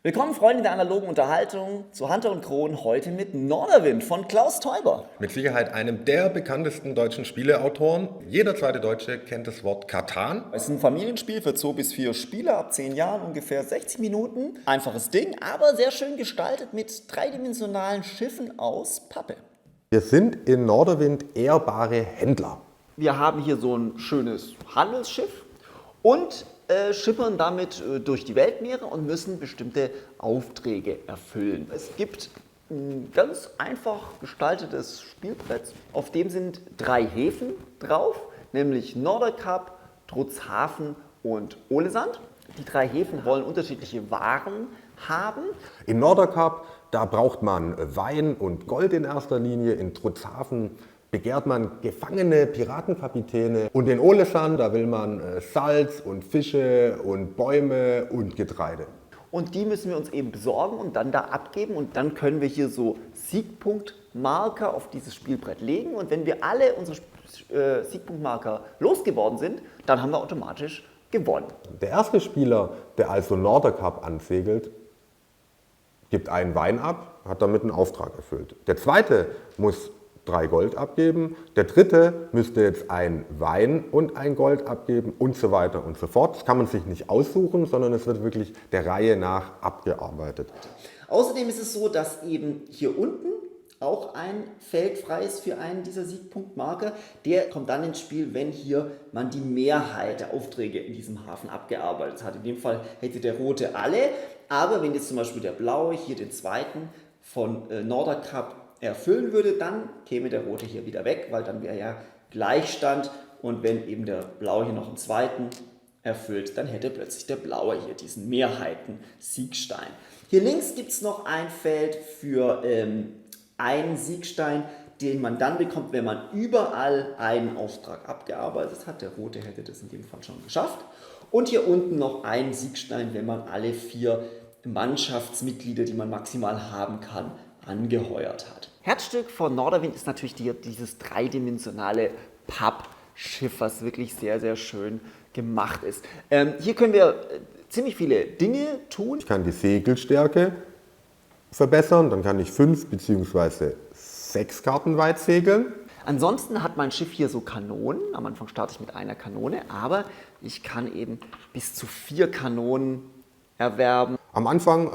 Willkommen, Freunde der analogen Unterhaltung, zu Hunter und Kron, heute mit Norderwind von Klaus Teuber. Mit Sicherheit einem der bekanntesten deutschen Spieleautoren. Jeder zweite Deutsche kennt das Wort Catan. Es ist ein Familienspiel für 2 bis 4 Spieler ab 10 Jahren, ungefähr 60 Minuten. Einfaches Ding, aber sehr schön gestaltet mit dreidimensionalen Schiffen aus Pappe. Wir sind in Norderwind ehrbare Händler. Wir haben hier so ein schönes Handelsschiff und schippern damit durch die Weltmeere und müssen bestimmte Aufträge erfüllen. Es gibt ein ganz einfach gestaltetes Spielbrett, auf dem sind 3 Häfen drauf, nämlich Norderkap, Trutzhafen und Ålesand. Die 3 Häfen wollen unterschiedliche Waren haben. In Norderkap, da braucht man Wein und Gold in erster Linie. In Trutzhafen begehrt man gefangene Piratenkapitäne. Und in Ålesand, da will man Salz und Fische und Bäume und Getreide. Und die müssen wir uns eben besorgen und dann da abgeben. Und dann können wir hier so Siegpunktmarker auf dieses Spielbrett legen. Und wenn wir alle unsere Siegpunktmarker losgeworden sind, dann haben wir automatisch gewonnen. Der erste Spieler, der also Norderkap ansegelt, gibt einen Wein ab, hat damit einen Auftrag erfüllt. Der zweite muss 3 Gold abgeben, der dritte müsste jetzt ein Wein und ein Gold abgeben und so weiter und so fort. Das kann man sich nicht aussuchen, sondern es wird wirklich der Reihe nach abgearbeitet. Außerdem ist es so, dass eben hier unten auch ein Feld frei ist für einen dieser Siegpunktmarker. Der kommt dann ins Spiel, wenn hier man die Mehrheit der Aufträge in diesem Hafen abgearbeitet hat. In dem Fall hätte der Rote alle, aber wenn jetzt zum Beispiel der Blaue hier den zweiten von Norderkap erfüllen würde, dann käme der Rote hier wieder weg, weil dann wäre ja Gleichstand und wenn eben der Blaue hier noch einen zweiten erfüllt, dann hätte plötzlich der Blaue hier diesen Mehrheiten-Siegstein. Hier links gibt es noch ein Feld für einen Siegstein, den man dann bekommt, wenn man überall einen Auftrag abgearbeitet hat. Der Rote hätte das in dem Fall schon geschafft. Und hier unten noch einen Siegstein, wenn man alle 4 Mannschaftsmitglieder, die man maximal haben kann, angeheuert hat. Herzstück von Norderwind ist natürlich dieses dreidimensionale Pappschiff, was wirklich sehr, sehr schön gemacht ist. Hier können wir ziemlich viele Dinge tun. Ich kann die Segelstärke verbessern, dann kann ich 5 bzw. 6 Karten weit segeln. Ansonsten hat mein Schiff hier so Kanonen. Am Anfang starte ich mit einer Kanone, aber ich kann eben bis zu 4 Kanonen erwerben. Am Anfang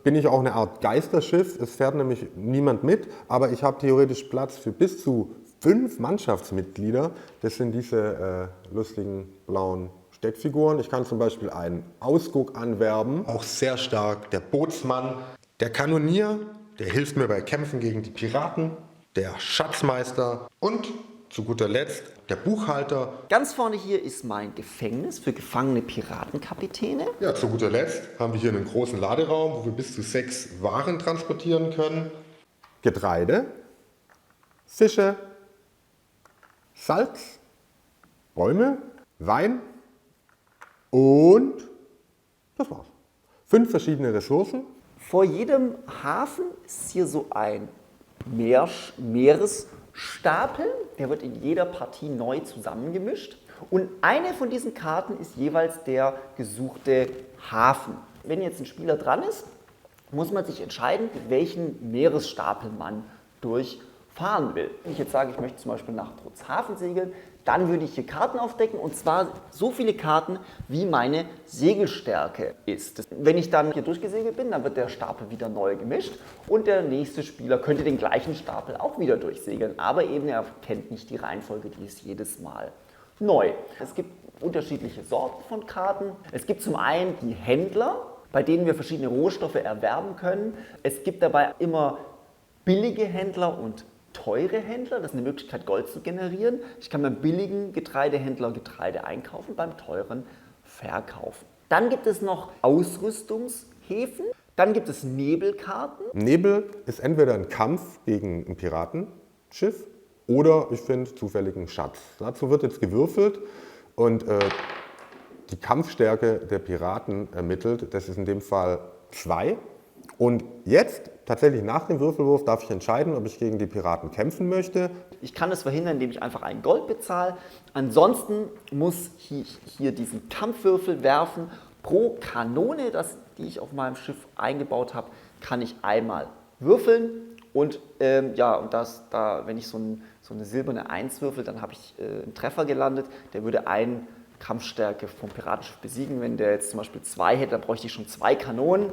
bin ich auch eine Art Geisterschiff, es fährt nämlich niemand mit, aber ich habe theoretisch Platz für bis zu 5 Mannschaftsmitglieder. Das sind diese lustigen blauen Steckfiguren. Ich kann zum Beispiel einen Ausguck anwerben. Auch sehr stark der Bootsmann, der Kanonier, der hilft mir bei Kämpfen gegen die Piraten, der Schatzmeister und zu guter Letzt der Buchhalter. Ganz vorne hier ist mein Gefängnis für gefangene Piratenkapitäne. Ja, zu guter Letzt haben wir hier einen großen Laderaum, wo wir bis zu 6 Waren transportieren können. Getreide, Fische, Salz, Bäume, Wein und das war's. 5 verschiedene Ressourcen. Vor jedem Hafen ist hier so ein Meeresstapel. Der wird in jeder Partie neu zusammengemischt. Und eine von diesen Karten ist jeweils der gesuchte Hafen. Wenn jetzt ein Spieler dran ist, muss man sich entscheiden, welchen Meeresstapel man durchfahren will. Wenn ich jetzt sage, ich möchte zum Beispiel nach Trutzhafen segeln, dann würde ich hier Karten aufdecken und zwar so viele Karten, wie meine Segelstärke ist. Wenn ich dann hier durchgesegelt bin, dann wird der Stapel wieder neu gemischt und der nächste Spieler könnte den gleichen Stapel auch wieder durchsegeln, aber eben er kennt nicht die Reihenfolge, die ist jedes Mal neu. Es gibt unterschiedliche Sorten von Karten. Es gibt zum einen die Händler, bei denen wir verschiedene Rohstoffe erwerben können. Es gibt dabei immer billige Händler und teure Händler, das ist eine Möglichkeit, Gold zu generieren. Ich kann beim billigen Getreidehändler Getreide einkaufen, beim teuren verkaufen. Dann gibt es noch Ausrüstungshäfen. Dann gibt es Nebelkarten. Nebel ist entweder ein Kampf gegen ein Piratenschiff oder ich finde zufälligen Schatz. Dazu wird jetzt gewürfelt und die Kampfstärke der Piraten ermittelt. Das ist in dem Fall 2. Und jetzt, tatsächlich nach dem Würfelwurf, darf ich entscheiden, ob ich gegen die Piraten kämpfen möchte. Ich kann es verhindern, indem ich einfach ein Gold bezahle. Ansonsten muss ich hier diesen Kampfwürfel werfen. Pro Kanone, die ich auf meinem Schiff eingebaut habe, kann ich einmal würfeln und wenn ich so eine silberne 1 würfel, dann habe ich einen Treffer gelandet, der würde einen Kampfstärke vom Piratenschiff besiegen. Wenn der jetzt zum Beispiel 2 hätte, dann bräuchte ich schon 2 Kanonen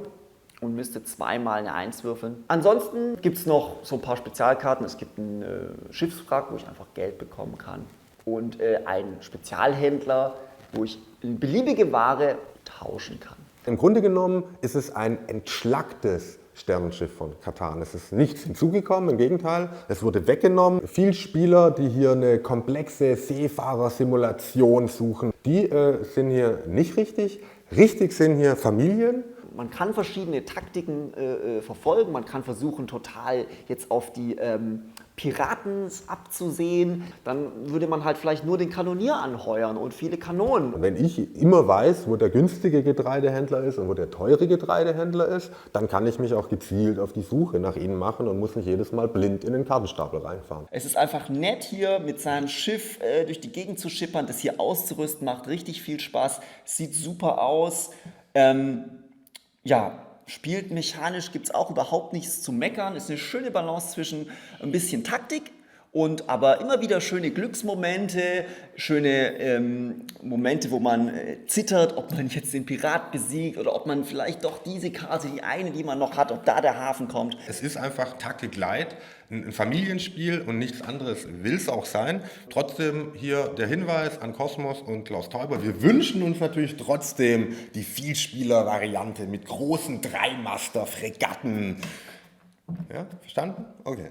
und müsste zweimal eine 1 würfeln. Ansonsten gibt es noch so ein paar Spezialkarten. Es gibt einen Schiffswrack, wo ich einfach Geld bekommen kann. Und einen Spezialhändler, wo ich beliebige Ware tauschen kann. Im Grunde genommen ist es ein entschlacktes Sternenschiff von Catan. Es ist nichts hinzugekommen, im Gegenteil, es wurde weggenommen. Viele Spieler, die hier eine komplexe Seefahrersimulation suchen, die sind hier nicht richtig. Richtig sind hier Familien. Man kann verschiedene Taktiken verfolgen, man kann versuchen, total jetzt auf die Piraten abzusehen. Dann würde man halt vielleicht nur den Kanonier anheuern und viele Kanonen. Wenn ich immer weiß, wo der günstige Getreidehändler ist und wo der teure Getreidehändler ist, dann kann ich mich auch gezielt auf die Suche nach ihnen machen und muss nicht jedes Mal blind in den Kartenstapel reinfahren. Es ist einfach nett, hier mit seinem Schiff durch die Gegend zu schippern, das hier auszurüsten, macht richtig viel Spaß, sieht super aus. Spielt mechanisch, gibt es auch überhaupt nichts zu meckern. Ist eine schöne Balance zwischen ein bisschen Taktik und aber immer wieder schöne Glücksmomente, schöne Momente, wo man zittert, ob man jetzt den Pirat besiegt oder ob man vielleicht doch diese Karte, die eine, die man noch hat, ob da der Hafen kommt. Es ist einfach Taktik Light, ein Familienspiel und nichts anderes will es auch sein. Trotzdem hier der Hinweis an Kosmos und Klaus Teuber. Wir wünschen uns natürlich trotzdem die Vielspieler-Variante mit großen Dreimaster-Fregatten. Ja, verstanden? Okay.